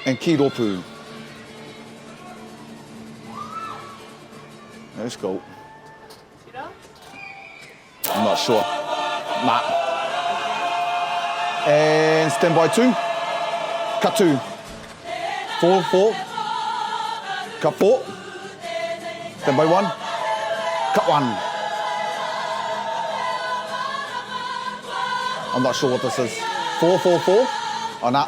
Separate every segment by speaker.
Speaker 1: and kiropu. Let's go. I'm not sure. Nah. And stand by 2. Cut 2. 4, 4. Cut 4. Stand by 1. Cut 1. I'm not sure what this is. 4, 4, 4. Oh, nah.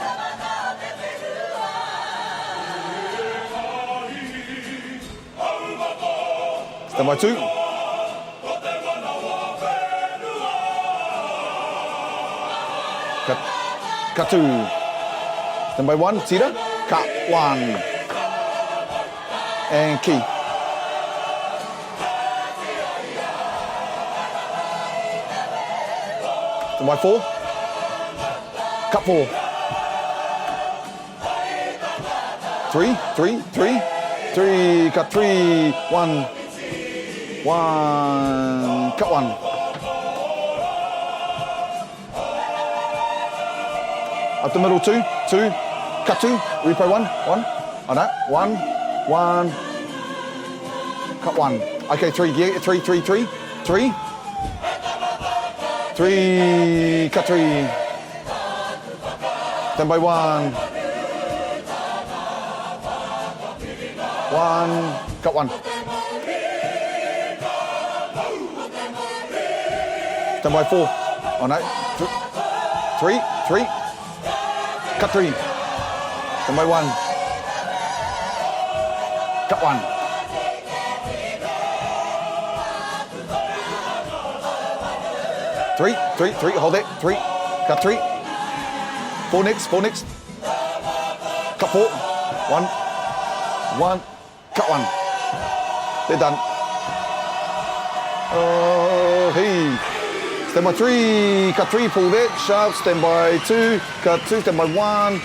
Speaker 1: Stand by 2. Cut 2. Stand by 1. Tira. Cut 1. And key. Stand by 4. Cut 4. 3, 3, 3. 3. Cut 3. 1. 1. Cut 1. Up the middle 2. 2. Cut 2. Replay 1. 1. On that. 1. 1. Cut 1. Okay, 3. 3, 3, 3. 3. 3. Cut 3. Stand by 1. 1. Cut 1. Stand by 4. On that. 3. 3. Cut 3. Stand by 1. Cut 1. 3, 3, 3. Hold it. 3. Cut 3. 4 next. 4 next. Cut 4. 1. 1. Cut 1. They're done. Hey. Stand by 3, cut 3, pull that, sharp, stand by 2, cut 2, stand by 1,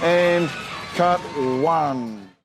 Speaker 1: and cut 1.